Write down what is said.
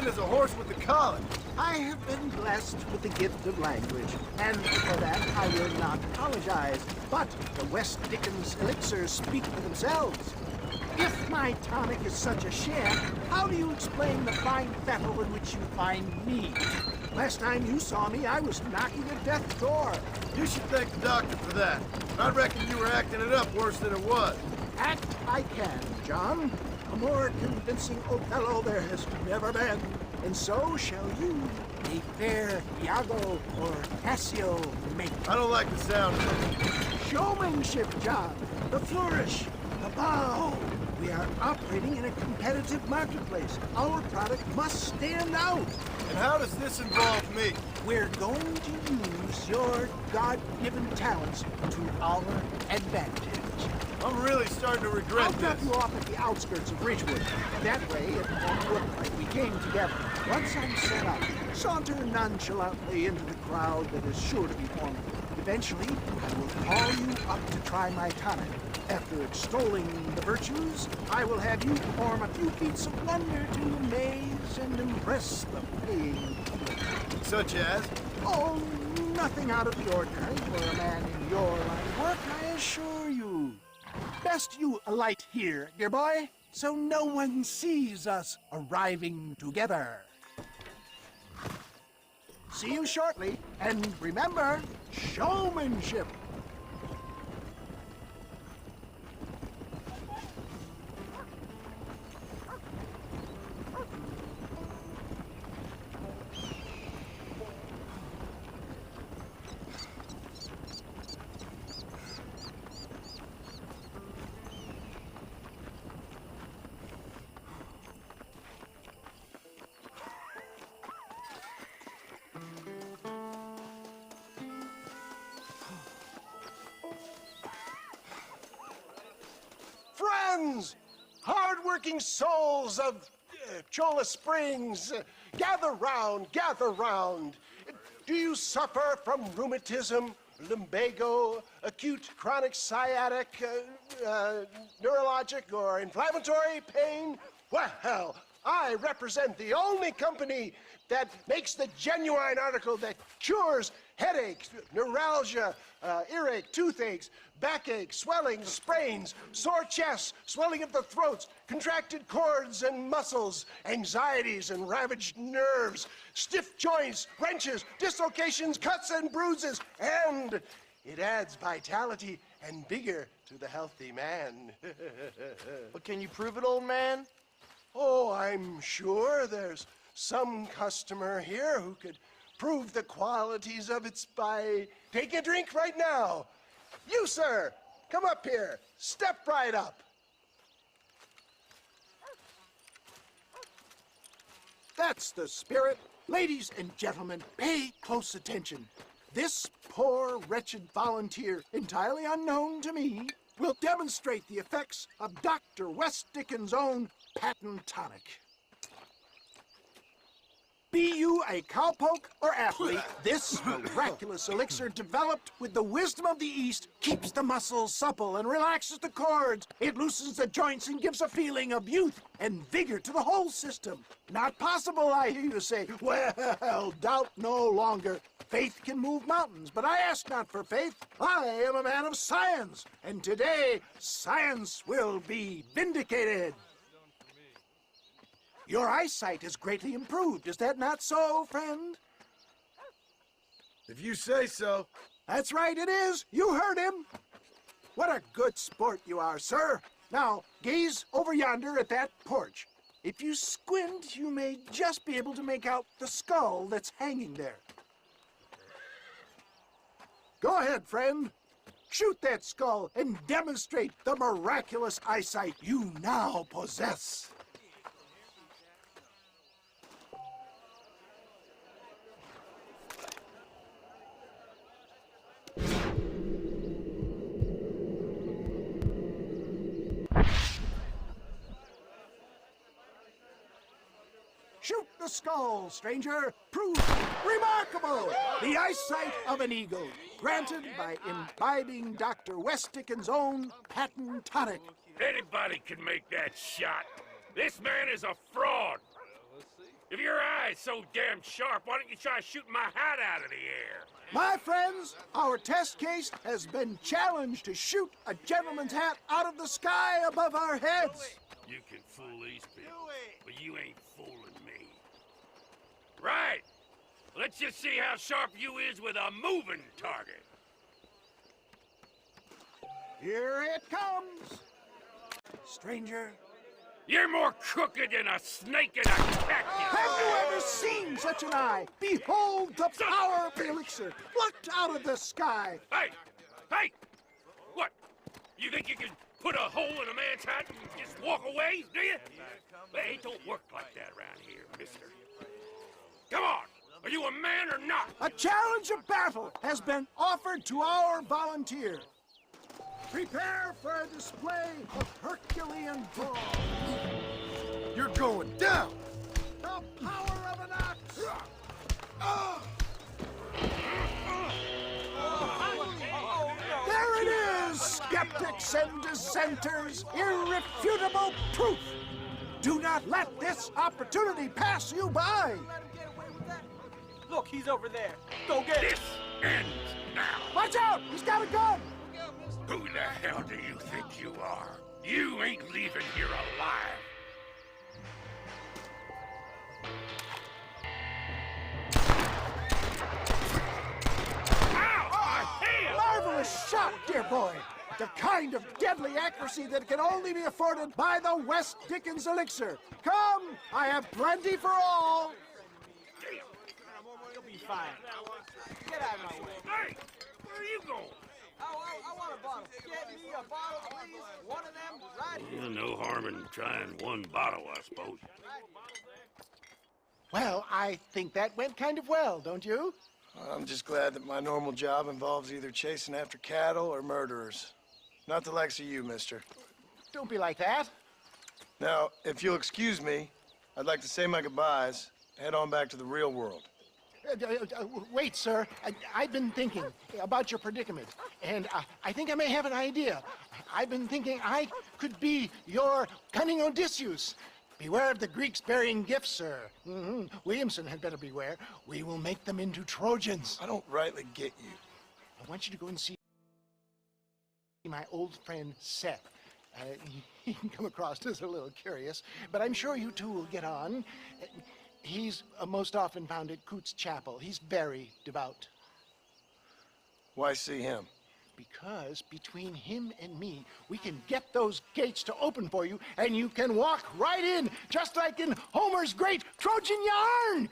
as a horse with the collar. I have been blessed with the gift of language, and for that I will not apologize. But the West Dickens elixirs speak for themselves. If my tonic is such a sham, how do you explain the fine fettle in which you find me? Last time you saw me, I was knocking at death's door. You should thank the doctor for that. I reckon you were acting it up worse than it was. Act I can, John. A more convincing Othello there has never been. And so shall you, a fair Iago or Cassio make. I don't like the sound of it. Showmanship, John. The flourish, the bow. We are operating in a competitive marketplace. Our product must stand out. And how does this involve me? We're going to use your God-given talents to our advantage. I'm really starting to regret I'll drop this. you off at the outskirts of Ridgewood. That way, it won't look like we came together. Once I'm set up, saunter nonchalantly into the crowd that is sure to be forming. Eventually, I will call you up to try my tonic. After extolling the virtues, I will have you perform a few feats of wonder to amaze and impress the paying public. Such as? Oh, nothing out of the ordinary for a man in your line of work, I assure you. Best you alight here, dear boy, so no one sees us arriving together. See you shortly, and remember, showmanship. Friends, hard-working souls of Cholla Springs, gather round, gather round. Do you suffer from rheumatism, lumbago, acute chronic sciatic, neurologic, or inflammatory pain? Well, I represent the only company that makes the genuine article that cures headaches, neuralgia, earache, toothaches, backache, swelling, sprains, sore chests, swelling of the throats, contracted cords and muscles, anxieties and ravaged nerves, stiff joints, wrenches, dislocations, cuts and bruises, and it adds vitality and vigor to the healthy man. But can you prove it, old man? Oh, I'm sure there's some customer here who could prove the qualities of it by taking a drink right now. You, sir, come up here. Step right up. That's the spirit. Ladies and gentlemen, pay close attention. This poor, wretched volunteer, entirely unknown to me, will demonstrate the effects of Dr. West Dickens' own patent tonic. Be you a cowpoke or athlete, this miraculous elixir developed with the wisdom of the East keeps the muscles supple and relaxes the cords. It loosens the joints and gives a feeling of youth and vigor to the whole system. Not possible, I hear you say. Well, doubt no longer. Faith can move mountains, but I ask not for faith. I am a man of science, and today science will be vindicated. Your eyesight has greatly improved. Is that not so, friend? If you say so. That's right, it is. You heard him. What a good sport you are, sir. Now, gaze over yonder at that porch. If you squint, you may just be able to make out the skull that's hanging there. Go ahead, friend. Shoot that skull and demonstrate the miraculous eyesight you now possess. Shoot the skull, stranger. Prove remarkable. The eyesight of an eagle, granted by imbibing Dr. West Dickens' own patent tonic. Anybody can make that shot. This man is a fraud. If your eye is so damn sharp, why don't you try shooting my hat out of the air? My friends, our test case has been challenged to shoot a gentleman's hat out of the sky above our heads. You can fool these people, but you ain't fooling me. Right. Let's just see how sharp you is with a moving target. Here it comes. Stranger, You're more crooked than a snake in a cactus. have you ever seen such an eye? Behold the power of the elixir, plucked out of the sky. Hey! Hey! What? You think you can put a hole in a man's hat and just walk away, do you? Hey, it don't work like that around here, mister. Come on! Are you a man or not? A challenge of battle has been offered to our volunteer. Prepare for a display of Herculean brawn. You're going down! The power of an axe. There it is, skeptics and dissenters. Irrefutable proof. Do not let this opportunity pass you by. Look, he's over there. Go get him. This ends now. Watch out! He's got a gun! Who the hell do you think you are? You ain't leaving here alive. Ow! My hand! Marvelous shot, dear boy. The kind of deadly accuracy that can only be afforded by the West Dickens elixir. Come, I have plenty for all. You'll be fine. Get out of my way. Hey! Where are you going? I want a bottle. Get me a bottle, please. One of them right here. No harm in trying one bottle, I suppose. Well, I think that went kind of well, don't you? I'm just glad that my normal job involves either chasing after cattle or murderers. Not the likes of you, mister. Don't be like that. Now, if you'll excuse me, I'd like to say my goodbyes, head on back to the real world. Wait, sir. I've been thinking about your predicament, and I think I may have an idea. I've been thinking I could be your cunning Odysseus. Beware of the Greeks burying gifts, sir. Williamson had better beware. We will make them into Trojans. I don't rightly get you. I want you to go and see my old friend Seth. He can come across as a little curious, but I'm sure you two will get on. He's most often found at Coots Chapel. He's very devout. Why see him? Because between him and me, we can get those gates to open for you, and you can walk right in, just like in Homer's great Trojan yarn.